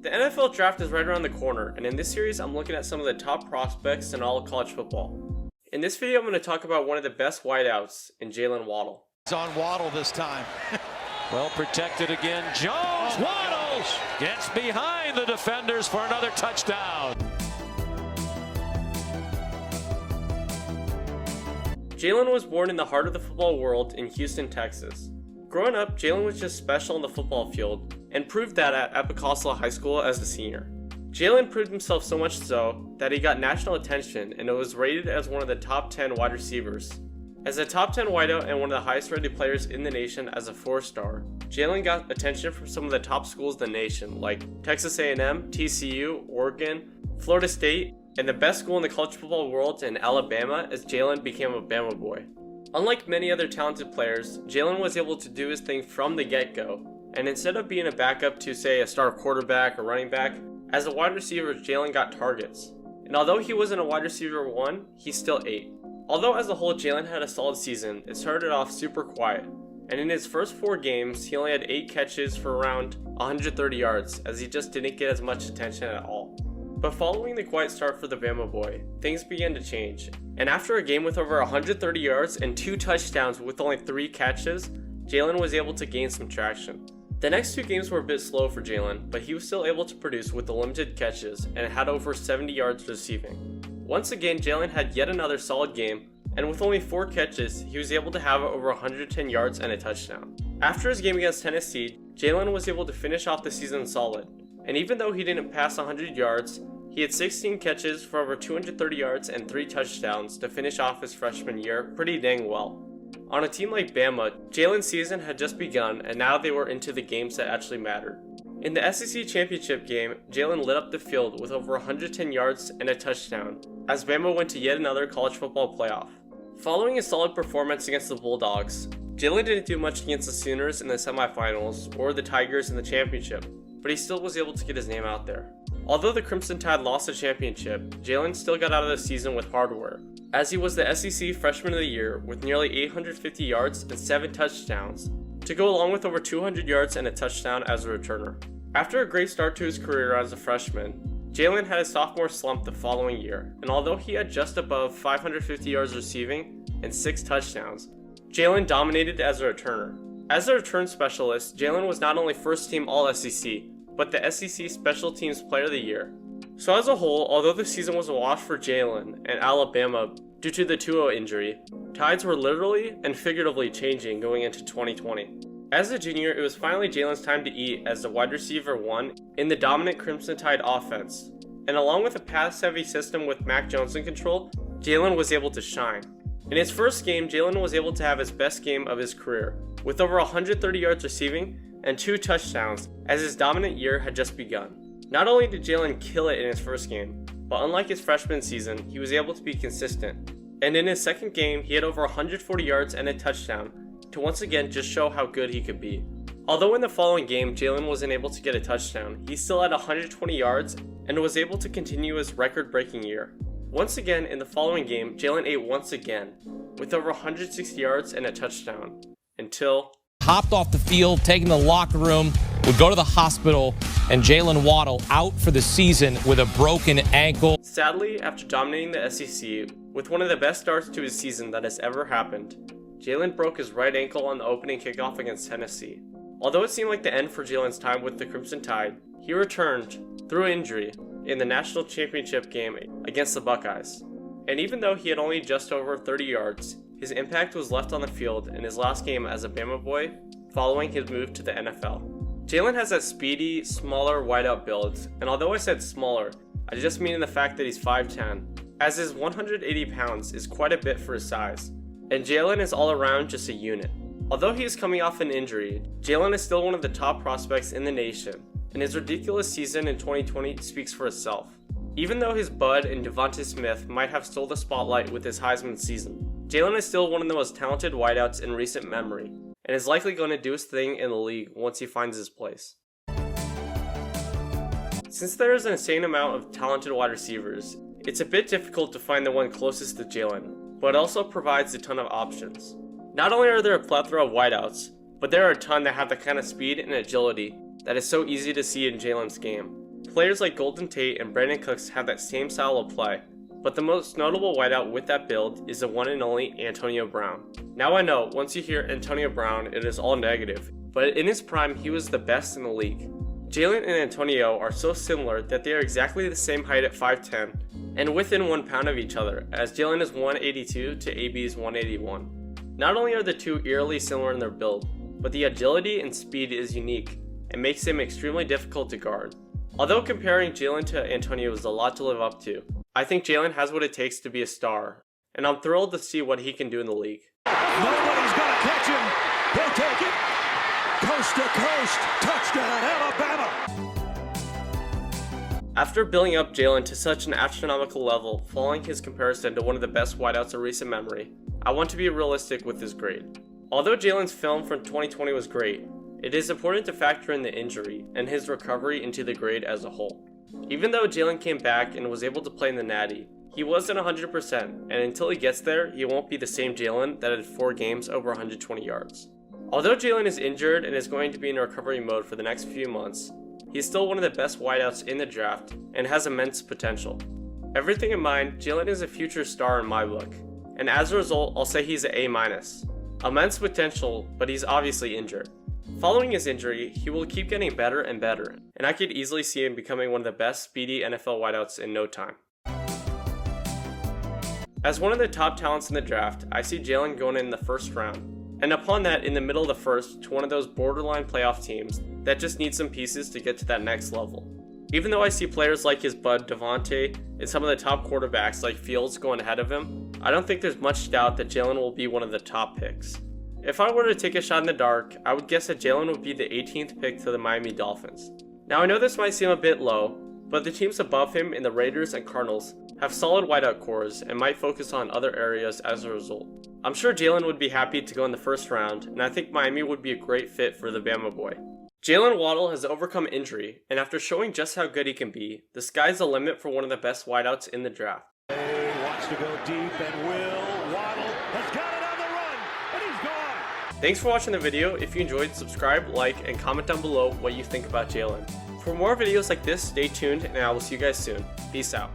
The NFL draft is right around the corner, and in this series I'm looking at some of the top prospects in all of college football. In this video I'm going to talk about one of the best wideouts in Jaylen Waddle. He's on Waddle this time. Well protected again. Jones, Waddle gets behind the defenders for another touchdown. Jaylen was born in the heart of the football world in Houston, Texas. Growing up, Jaylen was just special on the football field and proved that at Apicasla High School as a senior. Jaylen proved himself so much so that he got national attention and was rated as one of the top 10 wide receivers. As a top 10 wideout and one of the highest rated players in the nation as a 4-star, Jaylen got attention from some of the top schools in the nation like Texas A&M, TCU, Oregon, Florida State, and the best school in the college football world in Alabama as Jaylen became a Bama boy. Unlike many other talented players, Jaylen was able to do his thing from the get-go, and instead of being a backup to say a star quarterback or running back, as a wide receiver Jaylen got targets. And although he wasn't a wide receiver 1, he still ate. Although as a whole Jaylen had a solid season, it started off super quiet, and in his first 4 games he only had 8 catches for around 130 yards as he just didn't get as much attention at all. But following the quiet start for the Bama boy, things began to change, and after a game with over 130 yards and 2 touchdowns with only 3 catches, Jaylen was able to gain some traction. The next 2 games were a bit slow for Jaylen, but he was still able to produce with the limited catches and had over 70 yards receiving. Once again, Jaylen had yet another solid game, and with only 4 catches, he was able to have over 110 yards and a touchdown. After his game against Tennessee, Jaylen was able to finish off the season solid, and even though he didn't pass 100 yards, he had 16 catches for over 230 yards and 3 touchdowns to finish off his freshman year pretty dang well. On a team like Bama, Jaylen's season had just begun and now they were into the games that actually mattered. In the SEC championship game, Jaylen lit up the field with over 110 yards and a touchdown as Bama went to yet another college football playoff. Following a solid performance against the Bulldogs, Jaylen didn't do much against the Sooners in the semifinals or the Tigers in the championship, but he still was able to get his name out there. Although the Crimson Tide lost the championship, Jaylen still got out of the season with hardware, as he was the SEC Freshman of the Year with nearly 850 yards and 7 touchdowns, to go along with over 200 yards and a touchdown as a returner. After a great start to his career as a freshman, Jaylen had a sophomore slump the following year, and although he had just above 550 yards receiving and 6 touchdowns, Jaylen dominated as a returner. As a return specialist, Jaylen was not only first team All-SEC, but the SEC Special Teams Player of the Year. So as a whole, although the season was a wash for Jaylen and Alabama due to the Tua injury, tides were literally and figuratively changing going into 2020. As a junior, it was finally Jaylen's time to eat as the wide receiver 1 in the dominant Crimson Tide offense. And along with a pass-heavy system with Mac Jones in control, Jaylen was able to shine. In his first game, Jaylen was able to have his best game of his career, with over 130 yards receiving and 2 touchdowns as his dominant year had just begun. Not only did Jaylen kill it in his first game, but unlike his freshman season, he was able to be consistent. And in his second game, he had over 140 yards and a touchdown to once again just show how good he could be. Although in the following game, Jaylen wasn't able to get a touchdown, he still had 120 yards and was able to continue his record-breaking year. Once again, in the following game, Jaylen ate once again, with over 160 yards and a touchdown, until hopped off the field, taken the locker room, would go to the hospital, and Jaylen Waddle out for the season with a broken ankle. Sadly, after dominating the SEC with one of the best starts to his season that has ever happened, Jaylen broke his right ankle on the opening kickoff against Tennessee. Although it seemed like the end for Jaylen's time with the Crimson Tide, he returned, through injury, in the national championship game against the Buckeyes. And even though he had only just over 30 yards, his impact was left on the field in his last game as a Bama boy following his move to the NFL. Jaylen has that speedy, smaller wideout build, and although I said smaller, I just mean in the fact that he's 5'10", as his 180 pounds is quite a bit for his size, and Jaylen is all around just a unit. Although he is coming off an injury, Jaylen is still one of the top prospects in the nation, and his ridiculous season in 2020 speaks for itself. Even though his bud and devonta Smith might have stole the spotlight with his Heisman season, Jaylen is still one of the most talented wideouts in recent memory, and is likely going to do his thing in the league once he finds his place. Since there is an insane amount of talented wide receivers, it's a bit difficult to find the one closest to Jaylen, but it also provides a ton of options. Not only are there a plethora of wideouts, but there are a ton that have the kind of speed and agility that is so easy to see in Jaylen's game. Players like Golden Tate and Brandon Cooks have that same style of play, but the most notable wideout with that build is the one and only Antonio Brown. Now I know, once you hear Antonio Brown, it is all negative, but in his prime, he was the best in the league. Jaylen and Antonio are so similar that they are exactly the same height at 5'10", and within 1 pound of each other, as Jaylen is 182 to AB is 181. Not only are the two eerily similar in their build, but the agility and speed is unique, and makes him extremely difficult to guard. Although comparing Jaylen to Antonio is a lot to live up to, I think Jaylen has what it takes to be a star, and I'm thrilled to see what he can do in the league. Nobody's gonna catch him. He'll take it. Coast to coast. Touchdown, Alabama. After building up Jaylen to such an astronomical level, following his comparison to one of the best wideouts of recent memory, I want to be realistic with his grade. Although Jaylen's film from 2020 was great, it is important to factor in the injury and his recovery into the grade as a whole. Even though Jaylen came back and was able to play in the Natty, he wasn't 100%, and until he gets there, he won't be the same Jaylen that had 4 games over 120 yards. Although Jaylen is injured and is going to be in recovery mode for the next few months, he's still one of the best wideouts in the draft and has immense potential. Everything in mind, Jaylen is a future star in my book, and as a result, I'll say he's an A-. Immense potential, but he's obviously injured. Following his injury, he will keep getting better and better, and I could easily see him becoming one of the best speedy NFL wideouts in no time. As one of the top talents in the draft, I see Jaylen going in the first round, and upon that in the middle of the first to one of those borderline playoff teams that just need some pieces to get to that next level. Even though I see players like his bud devonta and some of the top quarterbacks like Fields going ahead of him, I don't think there's much doubt that Jaylen will be one of the top picks. If I were to take a shot in the dark, I would guess that Jaylen would be the 18th pick to the Miami Dolphins. Now I know this might seem a bit low, but the teams above him in the Raiders and Cardinals have solid wideout cores and might focus on other areas as a result. I'm sure Jaylen would be happy to go in the first round, and I think Miami would be a great fit for the Bama boy. Jaylen Waddle has overcome injury, and after showing just how good he can be, the sky's the limit for one of the best wideouts in the draft. He wants to go deep and will. Waddle has got it on the run, and he's gone. Thanks for watching the video. If you enjoyed, subscribe, like, and comment down below what you think about Jaylen. For more videos like this, stay tuned, and I will see you guys soon. Peace out.